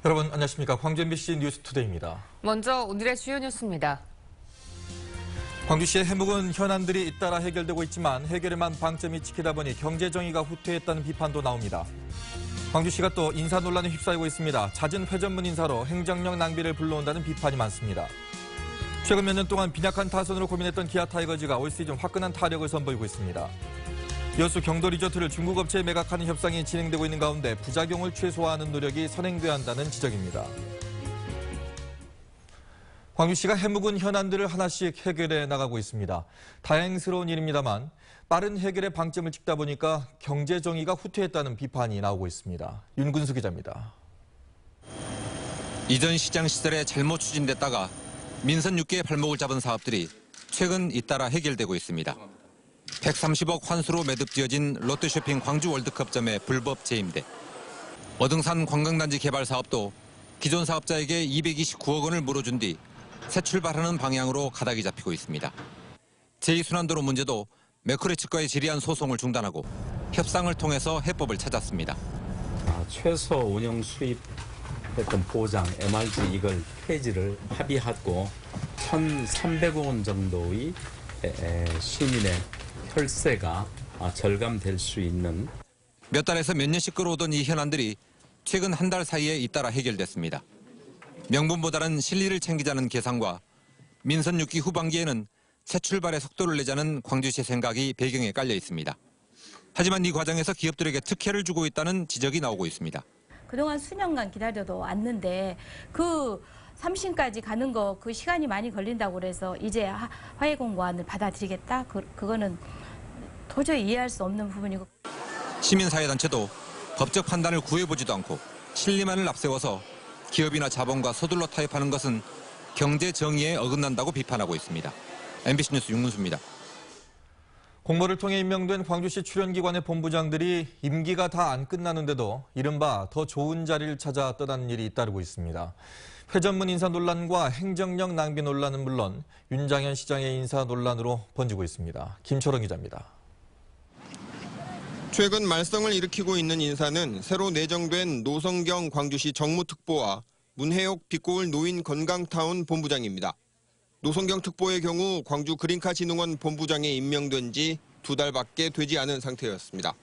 여러분 안녕하십니까. 광주 MBC 뉴스투데이입니다. 먼저 오늘의 주요 뉴스입니다. 광주시의 해묵은 현안들이 잇따라 해결되고 있지만 해결에만 방점이 찍히다 보니 경제정의가 후퇴했다는 비판도 나옵니다. 광주시가 또 인사 논란에 휩싸이고 있습니다. 잦은 회전문 인사로 행정력 낭비를 불러온다는 비판이 많습니다. 최근 몇 년 동안 빈약한 타선으로 고민했던 기아 타이거즈가 올 시즌 화끈한 타력을 선보이고 있습니다. 여수 경도 리조트를 중국 업체에 매각하는 협상이 진행되고 있는 가운데 부작용을 최소화하는 노력이 선행돼야 한다는 지적입니다. 광주시가 해묵은 현안들을 하나씩 해결해 나가고 있습니다. 다행스러운 일입니다만 빠른 해결에 방점을 찍다 보니까 경제정의가 후퇴했다는 비판이 나오고 있습니다. 윤근수 기자입니다. 이전 시장 시절에 잘못 추진됐다가 민선 6개의 발목을 잡은 사업들이 최근 잇따라 해결되고 있습니다. 130억 환수로 매듭지어진 롯데쇼핑 광주 월드컵점의 불법 재임대, 어등산 관광단지 개발 사업도 기존 사업자에게 229억 원을 물어준 뒤 새 출발하는 방향으로 가닥이 잡히고 있습니다. 제2순환도로 문제도 매크로 측과의 지리한 소송을 중단하고 협상을 통해서 해법을 찾았습니다. 최소 운영 수입했던 보장, MRG 이걸 폐지를 합의하고 1,300억 원 정도의 시민의 혈세가 절감될 수 있는 몇 달에서 몇 년씩 끌어오던 이 현안들이 최근 한 달 사이에 잇따라 해결됐습니다. 명분보다는 실리를 챙기자는 계산과 민선 6기 후반기에는 새 출발의 속도를 내자는 광주시의 생각이 배경에 깔려 있습니다. 하지만 이 과정에서 기업들에게 특혜를 주고 있다는 지적이 나오고 있습니다. 그동안 수년간 기다려도 왔는데 그 3심까지 가는 거 그 시간이 많이 걸린다고 그래서 이제 화해 공고안을 받아들이겠다? 그거는 도저히 이해할 수 없는 부분이고. 시민사회단체도 법적 판단을 구해보지도 않고 실리만을 앞세워서 기업이나 자본과 서둘러 타협하는 것은 경제 정의에 어긋난다고 비판하고 있습니다. MBC 뉴스 윤문수입니다. 공모를 통해 임명된 광주시 출연기관의 본부장들이 임기가 다 안 끝나는데도 이른바 더 좋은 자리를 찾아 떠나는 일이 잇따르고 있습니다. 회전문 인사 논란과 행정력 낭비 논란은 물론 윤장현 시장의 인사 논란으로 번지고 있습니다. 김철원 기자입니다. 최근 말썽을 일으키고 있는 인사는 새로 내정된 노성경 광주시 정무특보와 문혜옥 빛고울 노인 건강타운 본부장입니다. 노성경 특보의 경우 광주 그린카 진흥원 본부장에 임명된 지 2달밖에 되지 않은 상태였습니다.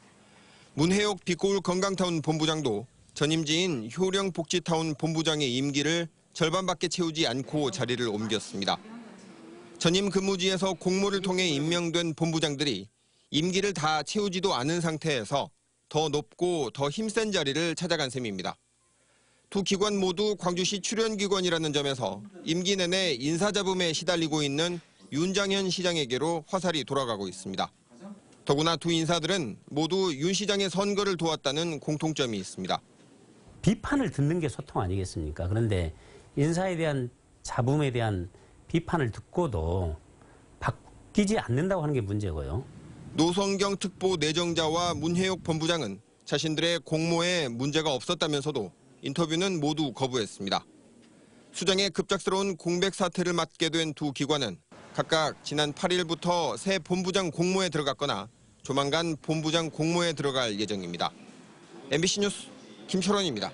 문혜옥 빛고울 건강타운 본부장도 전임지인 효령복지타운 본부장의 임기를 절반밖에 채우지 않고 자리를 옮겼습니다. 전임 근무지에서 공모를 통해 임명된 본부장들이 임기를 다 채우지도 않은 상태에서 더 높고 더 힘센 자리를 찾아간 셈입니다. 두 기관 모두 광주시 출연기관이라는 점에서 임기 내내 인사잡음에 시달리고 있는 윤장현 시장에게로 화살이 돌아가고 있습니다. 더구나 두 인사들은 모두 윤 시장의 선거를 도왔다는 공통점이 있습니다. 비판을 듣는 게 소통 아니겠습니까? 그런데 인사에 대한 잡음에 대한 비판을 듣고도 바뀌지 않는다고 하는 게 문제고요. 노성경 특보 내정자와 문혜옥 본부장은 자신들의 공모에 문제가 없었다면서도 인터뷰는 모두 거부했습니다. 수장의 급작스러운 공백 사태를 맞게 된 두 기관은 각각 지난 8일부터 새 본부장 공모에 들어갔거나 조만간 본부장 공모에 들어갈 예정입니다. MBC 뉴스 김철원입니다.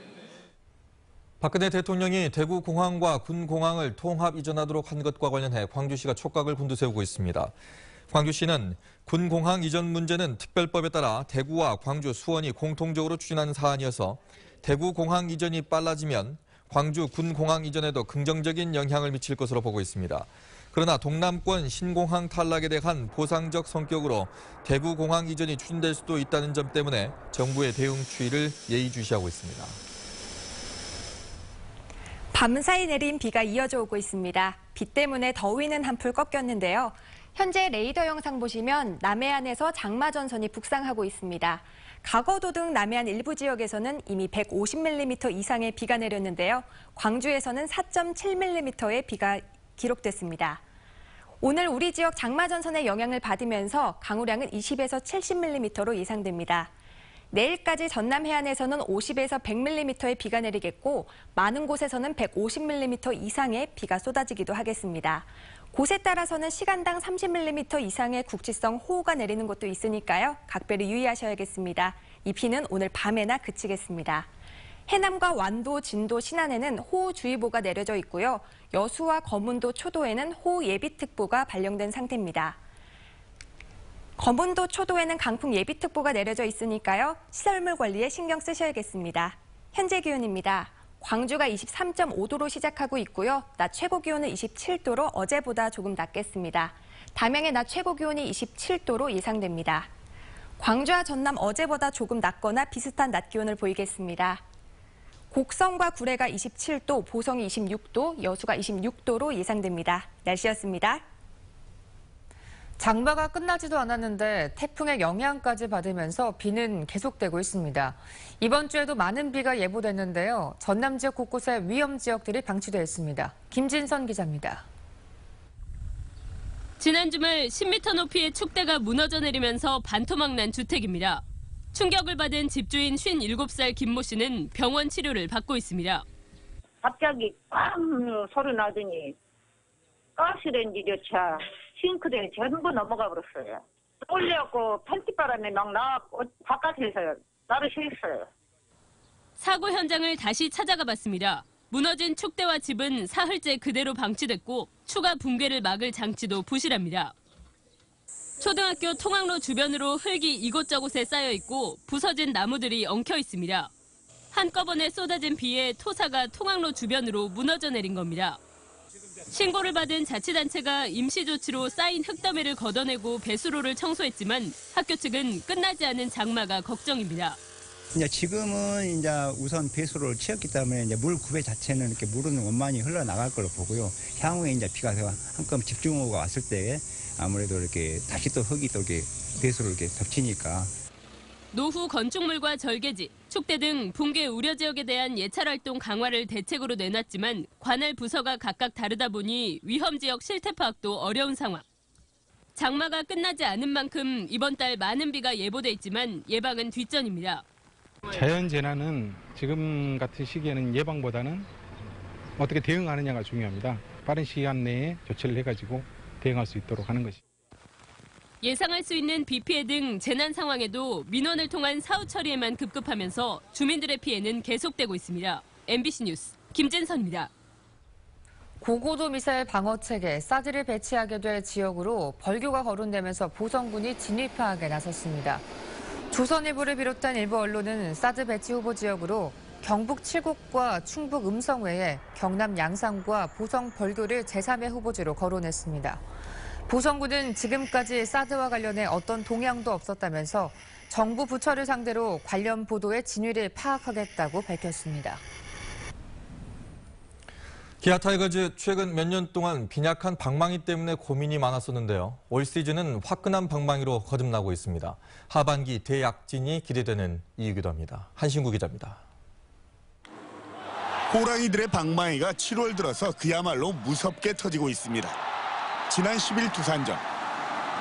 박근혜 대통령이 대구공항과 군공항을 통합 이전하도록 한 것과 관련해 광주시가 촉각을 곤두세우고 있습니다. 광주시는 군공항 이전 문제는 특별법에 따라 대구와 광주, 수원이 공통적으로 추진한 사안이어서 대구공항 이전이 빨라지면 광주 군공항 이전에도 긍정적인 영향을 미칠 것으로 보고 있습니다. 그러나 동남권 신공항 탈락에 대한 보상적 성격으로 대구공항 이전이 추진될 수도 있다는 점 때문에 정부의 대응 추이를 예의주시하고 있습니다. 밤사이 내린 비가 이어져 오고 있습니다. 비 때문에 더위는 한풀 꺾였는데요. 현재 레이더 영상 보시면 남해안에서 장마전선이 북상하고 있습니다. 가거도 등 남해안 일부 지역에서는 이미 150mm 이상의 비가 내렸는데요. 광주에서는 4.7mm의 비가 기록됐습니다. 오늘 우리 지역 장마전선의 영향을 받으면서 강우량은 20에서 70mm로 예상됩니다. 내일까지 전남 해안에서는 50에서 100mm의 비가 내리겠고 많은 곳에서는 150mm 이상의 비가 쏟아지기도 하겠습니다. 곳에 따라서는 시간당 30mm 이상의 국지성 호우가 내리는 곳도 있으니까요. 각별히 유의하셔야겠습니다. 이 비는 오늘 밤에나 그치겠습니다. 해남과 완도, 진도, 신안에는 호우주의보가 내려져 있고요. 여수와 거문도, 초도에는 호우예비특보가 발령된 상태입니다. 거문도, 초도에는 강풍 예비특보가 내려져 있으니까요. 시설물 관리에 신경 쓰셔야겠습니다. 현재 기온입니다. 광주가 23.5도로 시작하고 있고요. 낮 최고 기온은 27도로 어제보다 조금 낮겠습니다. 담양의 낮 최고 기온이 27도로 예상됩니다. 광주와 전남 어제보다 조금 낮거나 비슷한 낮 기온을 보이겠습니다. 곡성과 구례가 27도, 보성이 26도, 여수가 26도로 예상됩니다. 날씨였습니다. 장마가 끝나지도 않았는데 태풍의 영향까지 받으면서 비는 계속되고 있습니다. 이번 주에도 많은 비가 예보됐는데요. 전남 지역 곳곳에 위험 지역들이 방치되어 있습니다. 김진선 기자입니다. 지난 주말 10m 높이의 축대가 무너져 내리면서 반토막 난 주택입니다. 충격을 받은 집주인 57살 김모 씨는 병원 치료를 받고 있습니다. 갑자기 꽝 소리 나더니 가스레인지조차 싱크대에 전부 넘어가 버렸어요. 올려갖고 팬티바람에 막 나왔고 바깥에서 나를 쉬었어요. 사고 현장을 다시 찾아가 봤습니다. 무너진 축대와 집은 사흘째 그대로 방치됐고 추가 붕괴를 막을 장치도 부실합니다. 초등학교 통학로 주변으로 흙이 이곳저곳에 쌓여 있고 부서진 나무들이 엉켜 있습니다. 한꺼번에 쏟아진 비에 토사가 통학로 주변으로 무너져 내린 겁니다. 신고를 받은 자치단체가 임시조치로 쌓인 흙더미를 걷어내고 배수로를 청소했지만 학교 측은 끝나지 않은 장마가 걱정입니다. 이제 지금은 이제 우선 배수로를 치웠기 때문에 이제 물 구배 자체는 이렇게 물은 원만히 흘러나갈 걸로 보고요. 향후에 이제 비가 한꺼번에 집중호우가 왔을 때 아무래도 이렇게 다시 또 흙이 또 이렇게 배수로를 이렇게 덮치니까. 노후 건축물과 절개지, 축대 등 붕괴 우려 지역에 대한 예찰 활동 강화를 대책으로 내놨지만 관할 부서가 각각 다르다 보니 위험 지역 실태 파악도 어려운 상황. 장마가 끝나지 않은 만큼 이번 달 많은 비가 예보돼 있지만 예방은 뒷전입니다. 자연재난은 지금 같은 시기에는 예방보다는 어떻게 대응하느냐가 중요합니다. 빠른 시간 내에 조치를 해가지고 대응할 수 있도록 하는 것입니다. 예상할 수 있는 비 피해 등 재난 상황에도 민원을 통한 사후 처리에만 급급하면서 주민들의 피해는 계속되고 있습니다. MBC 뉴스 김진선입니다. 고고도 미사일 방어 체계 사드를 배치하게 될 지역으로 벌교가 거론되면서 보성군이 진입 파악에 나섰습니다. 조선일보를 비롯한 일부 언론은 사드 배치 후보 지역으로 경북 칠곡과 충북 음성 외에 경남 양산과 보성 벌교를 제3의 후보지로 거론했습니다. 보성군은 지금까지 사드와 관련해 어떤 동향도 없었다면서 정부 부처를 상대로 관련 보도의 진위를 파악하겠다고 밝혔습니다. 기아 타이거즈 최근 몇 년 동안 빈약한 방망이 때문에 고민이 많았었는데요. 올 시즌은 화끈한 방망이로 거듭나고 있습니다. 하반기 대약진이 기대되는 이유기도 합니다. 한신구 기자입니다. 호랑이들의 방망이가 7월 들어서 그야말로 무섭게 터지고 있습니다. 지난 10일 두산전,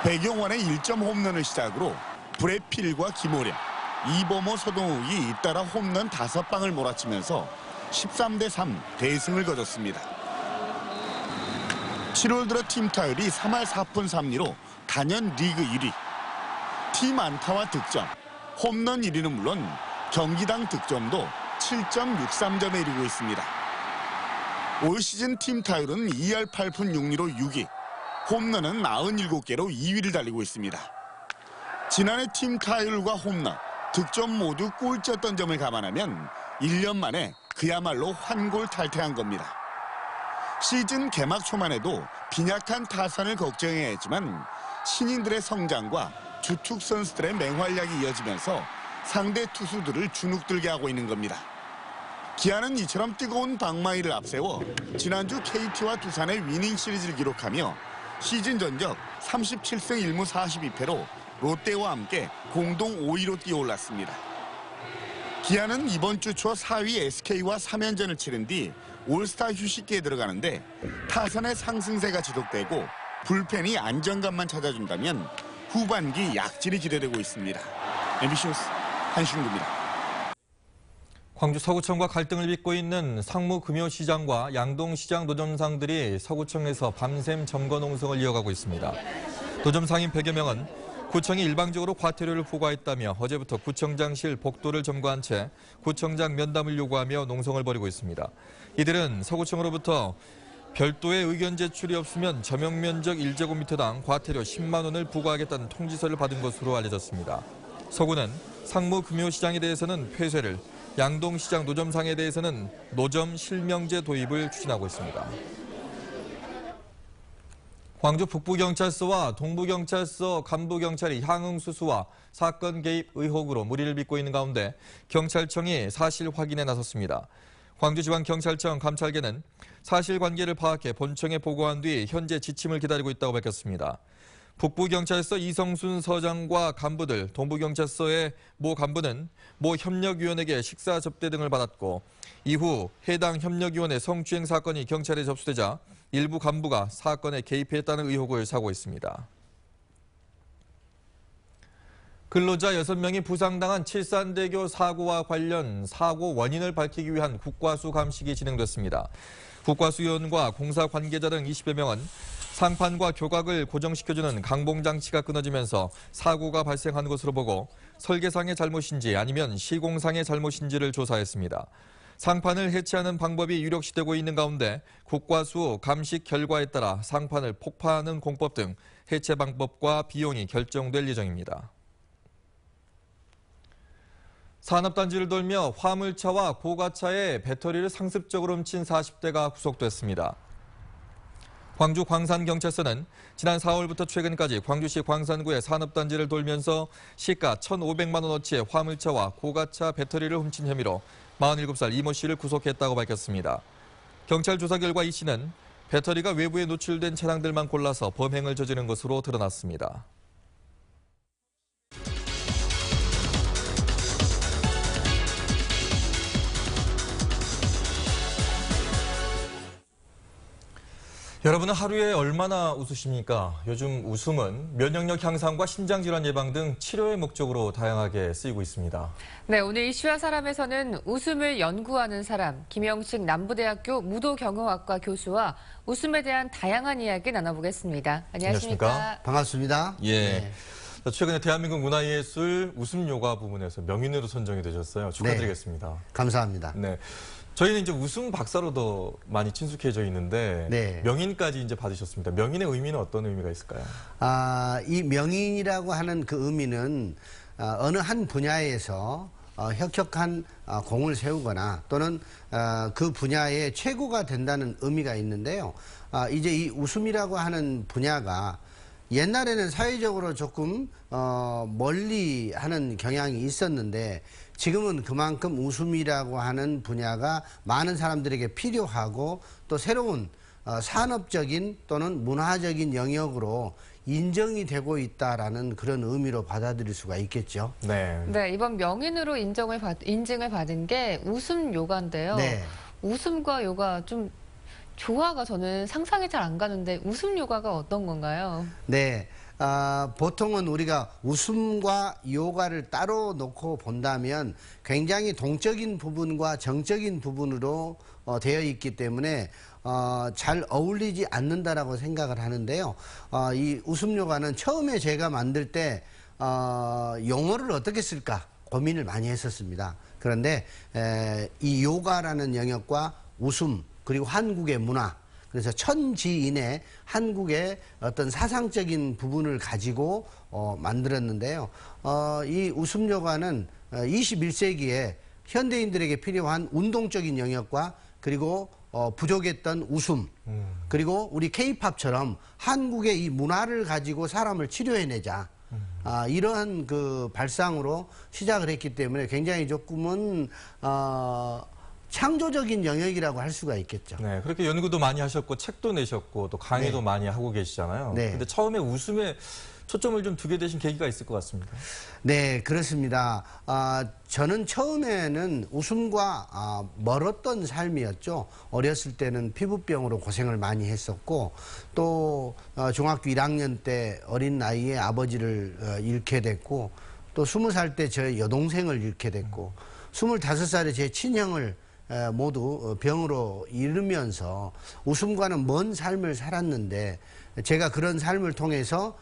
백용원의 1점 홈런을 시작으로 브래필과 김호령, 이범호, 서동욱이 잇따라 홈런 5방을 몰아치면서 13대3 대승을 거뒀습니다. 7월 들어 팀 타율이 3할 4푼 3리로 단연 리그 1위. 팀 안타와 득점, 홈런 1위는 물론 경기당 득점도 7.63점에 이르고 있습니다. 올 시즌 팀 타율은 2할 8푼 6리로 6위, 홈런은 97개로 2위를 달리고 있습니다. 지난해 팀 타율과 홈런, 득점 모두 꼴찌였던 점을 감안하면 1년 만에 그야말로 환골탈퇴한 겁니다. 시즌 개막 초만 해도 빈약한 타선을 걱정해야 했지만 신인들의 성장과 주축 선수들의 맹활약이 이어지면서 상대 투수들을 주눅들게 하고 있는 겁니다. 기아는 이처럼 뜨거운 방망이를 앞세워 지난주 KT와 두산의 위닝 시리즈를 기록하며 시즌 전적 37승 1무 42패로 롯데와 함께 공동 5위로 뛰어올랐습니다. 기아는 이번 주 초 4위 SK와 3연전을 치른 뒤 올스타 휴식기에 들어가는데 타선의 상승세가 지속되고 불펜이 안정감만 찾아준다면 후반기 약진이 기대되고 있습니다. MBC 뉴스 한신구입니다. 광주 서구청과 갈등을 빚고 있는 상무금요시장과 양동시장 노점상들이 서구청에서 밤샘 점거 농성을 이어가고 있습니다. 노점상인 100여 명은 구청이 일방적으로 과태료를 부과했다며 어제부터 구청장실 복도를 점거한 채 구청장 면담을 요구하며 농성을 벌이고 있습니다. 이들은 서구청으로부터 별도의 의견 제출이 없으면 점용면적 1제곱미터당 과태료 10만 원을 부과하겠다는 통지서를 받은 것으로 알려졌습니다. 서구는 상무금요시장에 대해서는 폐쇄를, 양동시장 노점상에 대해서는 노점 실명제 도입을 추진하고 있습니다. 광주 북부경찰서와 동부경찰서 간부경찰이 향응수수와 사건 개입 의혹으로 무리를 빚고 있는 가운데 경찰청이 사실 확인에 나섰습니다. 광주지방경찰청 감찰계는 사실관계를 파악해 본청에 보고한 뒤 현재 지침을 기다리고 있다고 밝혔습니다. 북부경찰서 이성순 서장과 간부들, 동부경찰서의 모 간부는 모 협력위원에게 식사 접대 등을 받았고 이후 해당 협력위원의 성추행 사건이 경찰에 접수되자 일부 간부가 사건에 개입했다는 의혹을 사고 있습니다. 근로자 6명이 부상당한 칠산대교 사고와 관련 사고 원인을 밝히기 위한 국과수 감식이 진행됐습니다. 국과수위원과 공사 관계자 등 20여 명은 상판과 교각을 고정시켜주는 강봉장치가 끊어지면서 사고가 발생한 것으로 보고 설계상의 잘못인지 아니면 시공상의 잘못인지를 조사했습니다. 상판을 해체하는 방법이 유력시되고 있는 가운데 국과수 감식 결과에 따라 상판을 폭파하는 공법 등 해체 방법과 비용이 결정될 예정입니다. 산업단지를 돌며 화물차와 고가차의 배터리를 상습적으로 훔친 40대가 구속됐습니다. 광주 광산경찰서는 지난 4월부터 최근까지 광주시 광산구의 산업단지를 돌면서 시가 1,500만 원어치의 화물차와 고가차 배터리를 훔친 혐의로 47살 이모 씨를 구속했다고 밝혔습니다. 경찰 조사 결과 이 씨는 배터리가 외부에 노출된 차량들만 골라서 범행을 저지른 것으로 드러났습니다. 여러분은 하루에 얼마나 웃으십니까? 요즘 웃음은 면역력 향상과 신장질환 예방 등 치료의 목적으로 다양하게 쓰이고 있습니다. 네, 오늘 이슈와 사람에서는 웃음을 연구하는 사람, 김영식 남부대학교 무도경영학과 교수와 웃음에 대한 다양한 이야기 나눠보겠습니다. 안녕하십니까? 반갑습니다. 예. 네. 최근에 대한민국 문화예술 웃음 요가 부문에서 명인으로 선정이 되셨어요. 축하드리겠습니다. 네. 감사합니다. 네. 저희는 이제 웃음 박사로도 많이 친숙해져 있는데 네. 명인까지 이제 받으셨습니다. 명인의 의미는 어떤 의미가 있을까요? 이 명인이라고 하는 그 의미는 어느 한 분야에서 혁혁한 공을 세우거나 또는 그 분야의 최고가 된다는 의미가 있는데요. 이제 이 웃음이라고 하는 분야가 옛날에는 사회적으로 조금 멀리 하는 경향이 있었는데 지금은 그만큼 웃음이라고 하는 분야가 많은 사람들에게 필요하고 또 새로운 산업적인 또는 문화적인 영역으로 인정이 되고 있다라는 그런 의미로 받아들일 수가 있겠죠. 네, 이번 명인으로 인증을 받은 게 웃음 요가인데요. 네. 웃음과 요가 좀 조화가 저는 상상이 잘 안 가는데 웃음 요가가 어떤 건가요? 네. 보통은 우리가 웃음과 요가를 따로 놓고 본다면 굉장히 동적인 부분과 정적인 부분으로 되어 있기 때문에 잘 어울리지 않는다라고 생각을 하는데요. 이 웃음 요가는 처음에 제가 만들 때 용어를 어떻게 쓸까 고민을 많이 했었습니다. 그런데 이 요가라는 영역과 웃음 그리고 한국의 문화 그래서 천지인의 한국의 어떤 사상적인 부분을 가지고 만들었는데요. 이 웃음 요가는 21세기에 현대인들에게 필요한 운동적인 영역과 그리고 부족했던 웃음 그리고 우리 K-팝처럼 한국의 이 문화를 가지고 사람을 치료해내자. 이러한 그 발상으로 시작을 했기 때문에 굉장히 조금은 창조적인 영역이라고 할 수가 있겠죠. 네, 그렇게 연구도 많이 하셨고 책도 내셨고 또 강의도 네. 많이 하고 계시잖아요. 네. 근데 처음에 웃음에 초점을 좀 두게 되신 계기가 있을 것 같습니다. 네, 그렇습니다. 저는 처음에는 웃음과 멀었던 삶이었죠. 어렸을 때는 피부병으로 고생을 많이 했었고 또 중학교 1학년 때 어린 나이에 아버지를 잃게 됐고 또 20살 때 저 여동생을 잃게 됐고 25살에 제 친형을 모두 병으로 잃으면서 웃음과는 먼 삶을 살았는데 제가 그런 삶을 통해서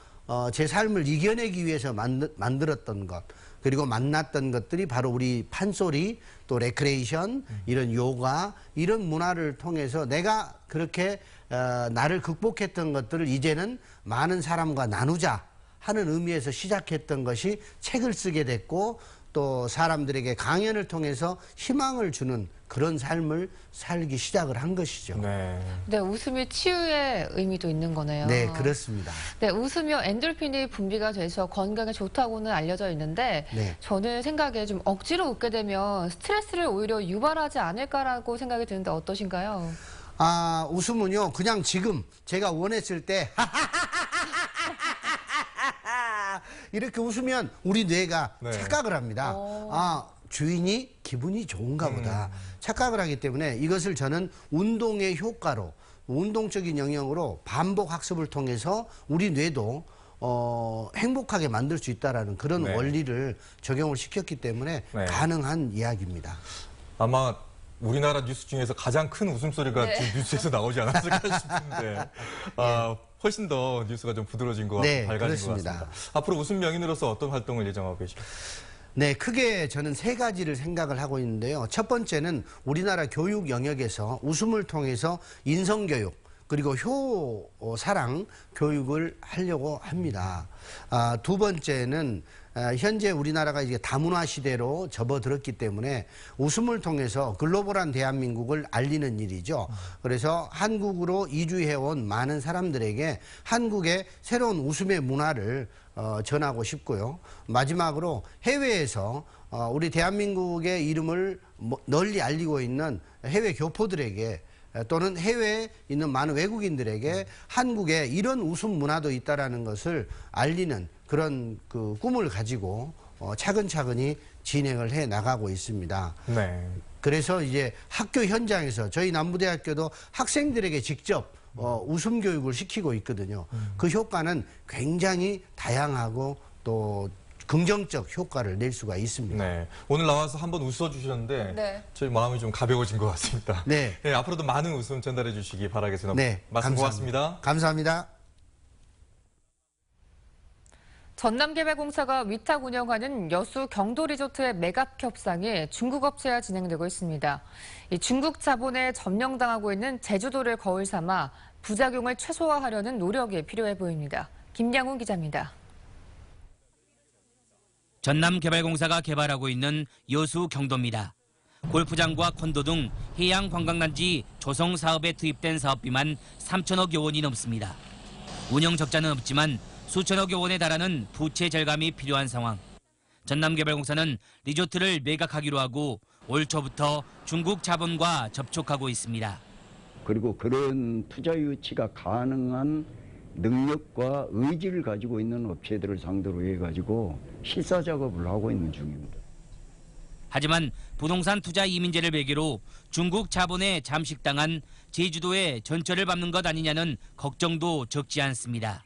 제 삶을 이겨내기 위해서 만들었던 것, 그리고 만났던 것들이 바로 우리 판소리, 또 레크레이션, 이런 요가, 이런 문화를 통해서 내가 그렇게 나를 극복했던 것들을 이제는 많은 사람과 나누자 하는 의미에서 시작했던 것이 책을 쓰게 됐고, 또 사람들에게 강연을 통해서 희망을 주는 그런 삶을 살기 시작을 한 것이죠. 네, 웃음이 치유의 의미도 있는 거네요. 네, 그렇습니다. 네, 웃으며 엔돌핀이 분비가 돼서 건강에 좋다고는 알려져 있는데 네. 저는 생각에 좀 억지로 웃게 되면 스트레스를 오히려 유발하지 않을까라고 생각이 드는데 어떠신가요? 웃음은요, 그냥 지금 제가 원했을 때 이렇게 웃으면 우리 뇌가 착각을 합니다. 주인이 기분이 좋은가 보다 착각을 하기 때문에 이것을 저는 운동의 효과로, 운동적인 영역으로 반복 학습을 통해서 우리 뇌도 행복하게 만들 수 있다는 그런 원리를 적용을 시켰기 때문에 가능한 이야기입니다. 아마 우리나라 뉴스 중에서 가장 큰 웃음소리가 지금 뉴스에서 나오지 않았을까 싶은데 훨씬 더 뉴스가 좀 부드러워진 것 같고 밝아진 그렇습니다. 것 같습니다. 앞으로 웃음 명인으로서 어떤 활동을 예정하고 계십니까? 네, 크게 저는 세 가지를 생각을 하고 있는데요. 첫 번째는 우리나라 교육 영역에서 웃음을 통해서 인성교육, 그리고 사랑 교육을 하려고 합니다. 두 번째는 현재 우리나라가 이제 다문화 시대로 접어들었기 때문에 웃음을 통해서 글로벌한 대한민국을 알리는 일이죠. 그래서 한국으로 이주해온 많은 사람들에게 한국의 새로운 웃음의 문화를 전하고 싶고요. 마지막으로 해외에서 우리 대한민국의 이름을 널리 알리고 있는 해외 교포들에게, 또는 해외에 있는 많은 외국인들에게 한국에 이런 웃음 문화도 있다는 것을 알리는 그런 그 꿈을 가지고 차근차근히 진행을 해 나가고 있습니다. 네. 그래서 이제 학교 현장에서 저희 남부대학교도 학생들에게 직접 웃음 교육을 시키고 있거든요. 그 효과는 굉장히 다양하고 또 긍정적 효과를 낼 수가 있습니다. 네. 오늘 나와서 한번 웃어주셨는데 저희 마음이 좀 가벼워진 것 같습니다. 네. 네, 앞으로도 많은 웃음 전달해 주시기 바라겠습니다. 네, 말씀 고맙습니다. 감사합니다. 전남개발공사가 위탁 운영하는 여수 경도리조트의 매각 협상이 중국 업체와 진행되고 있습니다. 이 중국 자본에 점령당하고 있는 제주도를 거울 삼아 부작용을 최소화하려는 노력이 필요해 보입니다. 김양훈 기자입니다. 전남개발공사가 개발하고 있는 여수 경도입니다. 골프장과 콘도 등 해양관광단지 조성 사업에 투입된 사업비만 3천억여 원이 넘습니다. 운영 적자는 없지만 수천억여 원에 달하는 부채 절감이 필요한 상황. 전남개발공사는 리조트를 매각하기로 하고 올 초부터 중국 자본과 접촉하고 있습니다. 그리고 그런 투자 유치가 가능한 능력과 의지를 가지고 있는 업체들을 상대로 해가지고 실사 작업을 하고 있는 중입니다. 하지만 부동산 투자 이민제를 배계로 중국 자본에 잠식당한 제주도의 전철을 밟는 것 아니냐는 걱정도 적지 않습니다.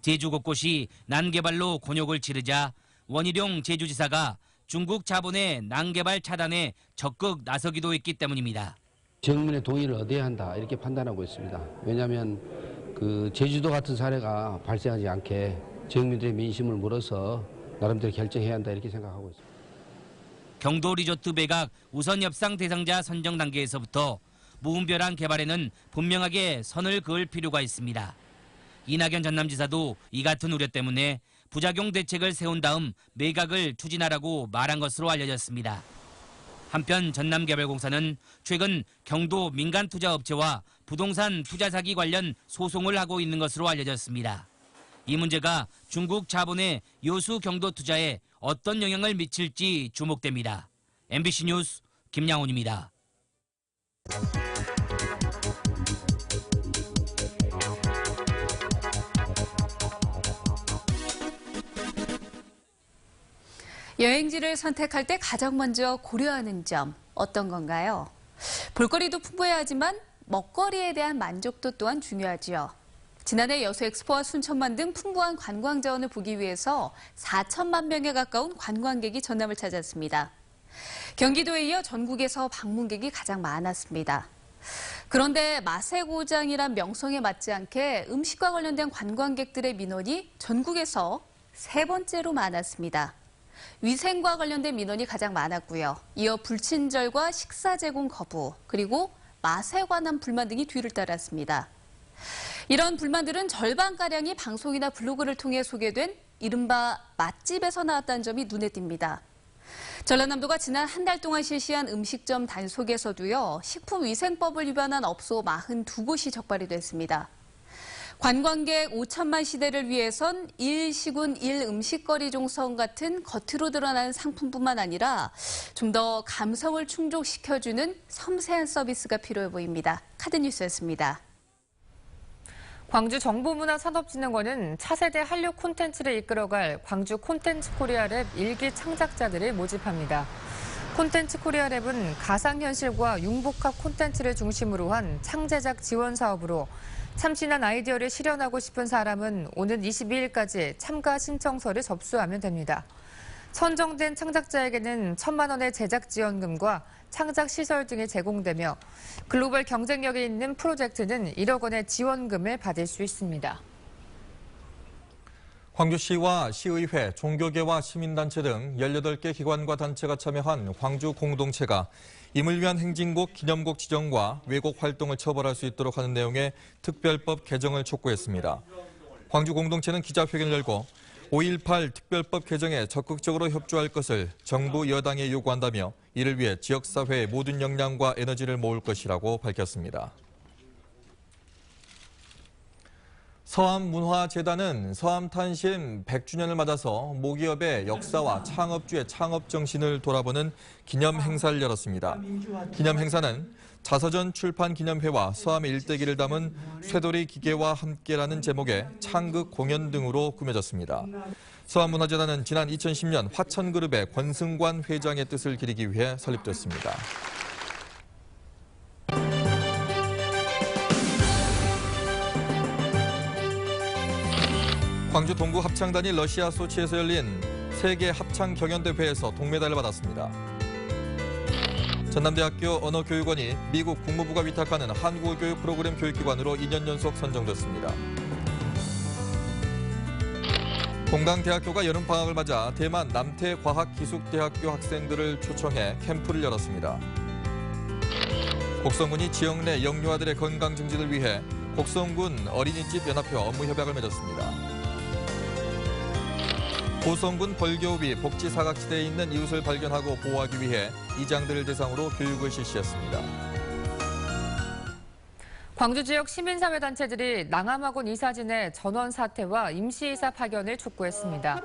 제주 곳곳이 난개발로 곤욕을 치르자 원희룡 제주지사가 중국 자본의 난개발 차단에 적극 나서기도 했기 때문입니다. 정민의 동의를 얻어야 한다 이렇게 판단하고 있습니다. 왜냐하면 그 제주도 같은 사례가 발생하지 않게 정민들의 민심을 물어서 나름대로 결정해야 한다 이렇게 생각하고 있습니다. 경도 리조트 매각 우선 협상 대상자 선정 단계에서부터 무분별한 개발에는 분명하게 선을 그을 필요가 있습니다. 이낙연 전남지사도 이 같은 우려 때문에 부작용 대책을 세운 다음 매각을 추진하라고 말한 것으로 알려졌습니다. 한편 전남개발공사는 최근 경도 민간투자업체와 부동산 투자 사기 관련 소송을 하고 있는 것으로 알려졌습니다. 이 문제가 중국 자본의 여수 경도 투자에 어떤 영향을 미칠지 주목됩니다. MBC 뉴스 김양훈입니다. 여행지를 선택할 때 가장 먼저 고려하는 점 어떤 건가요? 볼거리도 풍부해야 하지만 먹거리에 대한 만족도 또한 중요하지요. 지난해 여수 엑스포와 순천만 등 풍부한 관광 자원을 보기 위해서 4천만 명에 가까운 관광객이 전남을 찾았습니다. 경기도에 이어 전국에서 방문객이 가장 많았습니다. 그런데 맛의 고장이란 명성에 맞지 않게 음식과 관련된 관광객들의 민원이 전국에서 3번째로 많았습니다. 위생과 관련된 민원이 가장 많았고요. 이어 불친절과 식사 제공 거부, 그리고 맛에 관한 불만 등이 뒤를 따랐습니다. 이런 불만들은 절반가량이 방송이나 블로그를 통해 소개된 이른바 맛집에서 나왔다는 점이 눈에 띕니다. 전라남도가 지난 한 달 동안 실시한 음식점 단속에서도요, 식품위생법을 위반한 업소 42곳이 적발이 됐습니다. 관광객 5천만 시대를 위해선 1시군 1음식거리 종성 같은 겉으로 드러나는 상품뿐만 아니라 좀 더 감성을 충족시켜주는 섬세한 서비스가 필요해 보입니다. 카드뉴스였습니다. 광주정보문화산업진흥원은 차세대 한류 콘텐츠를 이끌어갈 광주 콘텐츠 코리아랩 1기 창작자들을 모집합니다. 콘텐츠 코리아랩은 가상현실과 융복합 콘텐츠를 중심으로 한 창제작 지원 사업으로 참신한 아이디어를 실현하고 싶은 사람은 오는 22일까지 참가 신청서를 접수하면 됩니다. 선정된 창작자에게는 1,000만 원의 제작 지원금과 창작 시설 등이 제공되며 글로벌 경쟁력이 있는 프로젝트는 1억 원의 지원금을 받을 수 있습니다. 광주시와 시의회, 종교계와 시민단체 등 18개 기관과 단체가 참여한 광주 공동체가 임을 위한 행진곡, 기념곡 지정과 왜곡 활동을 처벌할 수 있도록 하는 내용의 특별법 개정을 촉구했습니다. 광주 공동체는 기자회견을 열고 5.18 특별법 개정에 적극적으로 협조할 것을 정부 여당에 요구한다며 이를 위해 지역사회의 모든 역량과 에너지를 모을 것이라고 밝혔습니다. 서암문화재단은 서암탄신 100주년을 맞아서 모기업의 역사와 창업주의 창업정신을 돌아보는 기념행사를 열었습니다. 기념행사는 자서전 출판 기념회와 서암의 일대기를 담은 쇠돌이 기계와 함께라는 제목의 창극 공연 등으로 꾸며졌습니다. 서암문화재단은 지난 2010년 화천그룹의 권승관 회장의 뜻을 기리기 위해 설립됐습니다. 광주 동구 합창단이 러시아 소치에서 열린 세계 합창 경연대회에서 동메달을 받았습니다. 전남대학교 언어교육원이 미국 국무부가 위탁하는 한국어 교육 프로그램 교육기관으로 2년 연속 선정됐습니다. 공강대학교가 여름방학을 맞아 대만 남태과학기술대학교 학생들을 초청해 캠프를 열었습니다. 곡성군이 지역 내 영유아들의 건강 증진을 위해 곡성군 어린이집 연합회 업무 협약을 맺었습니다. 고성군 벌교읍이 복지 사각지대에 있는 이웃을 발견하고 보호하기 위해 이장들을 대상으로 교육을 실시했습니다. 광주 지역 시민사회단체들이 낭암학원 이사진의 전원 사퇴와 임시이사 파견을 촉구했습니다.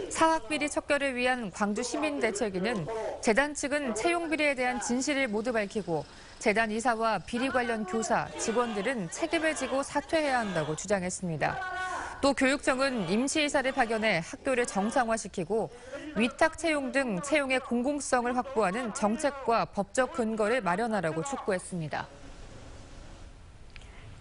사학비리 척결을 위한 광주 시민대책위는 재단 측은 채용비리에 대한 진실을 모두 밝히고 재단 이사와 비리 관련 교사, 직원들은 책임을 지고 사퇴해야 한다고 주장했습니다. 또 교육청은 임시이사를 파견해 학교를 정상화시키고 위탁 채용 등 채용의 공공성을 확보하는 정책과 법적 근거를 마련하라고 촉구했습니다.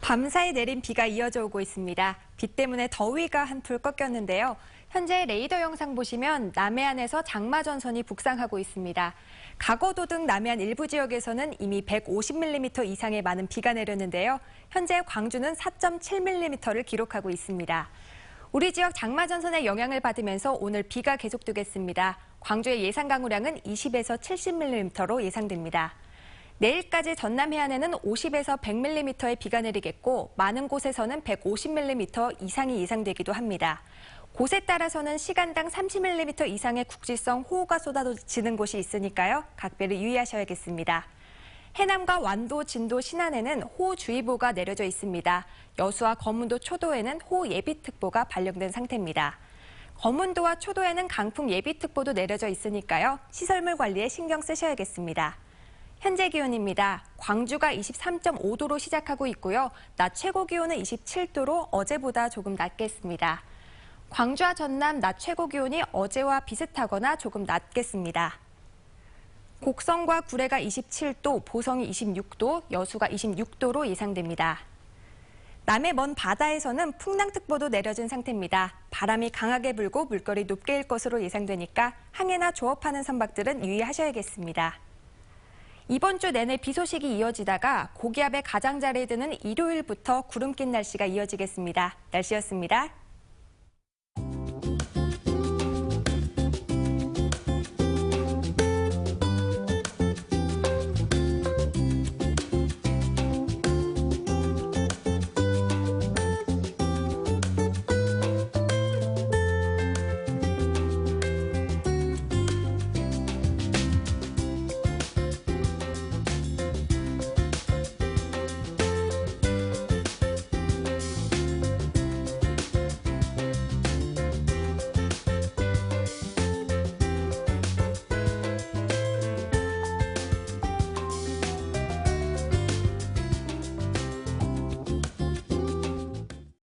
밤사이 내린 비가 이어져 오고 있습니다. 비 때문에 더위가 한풀 꺾였는데요. 현재 레이더 영상 보시면 남해안에서 장마전선이 북상하고 있습니다. 가거도 등 남해안 일부 지역에서는 이미 150mm 이상의 많은 비가 내렸는데요. 현재 광주는 4.7mm를 기록하고 있습니다. 우리 지역 장마전선의 영향을 받으면서 오늘 비가 계속되겠습니다. 광주의 예상 강우량은 20에서 70mm로 예상됩니다. 내일까지 전남 해안에는 50에서 100mm의 비가 내리겠고 많은 곳에서는 150mm 이상이 예상되기도 합니다. 곳에 따라서는 시간당 30mm 이상의 국지성 호우가 쏟아지는 곳이 있으니까요. 각별히 유의하셔야겠습니다. 해남과 완도, 진도, 신안에는 호우주의보가 내려져 있습니다. 여수와 거문도, 초도에는 호우예비특보가 발령된 상태입니다. 거문도와 초도에는 강풍 예비특보도 내려져 있으니까요. 시설물 관리에 신경 쓰셔야겠습니다. 현재 기온입니다. 광주가 23.5도로 시작하고 있고요. 낮 최고 기온은 27도로 어제보다 조금 낮겠습니다. 광주와 전남 낮 최고 기온이 어제와 비슷하거나 조금 낮겠습니다. 곡성과 구례가 27도, 보성이 26도, 여수가 26도로 예상됩니다. 남해 먼 바다에서는 풍랑특보도 내려진 상태입니다. 바람이 강하게 불고 물결이 높게 일 것으로 예상되니까 항해나 조업하는 선박들은 유의하셔야겠습니다. 이번 주 내내 비 소식이 이어지다가 고기압의 가장자리에 드는 일요일부터 구름 낀 날씨가 이어지겠습니다. 날씨였습니다.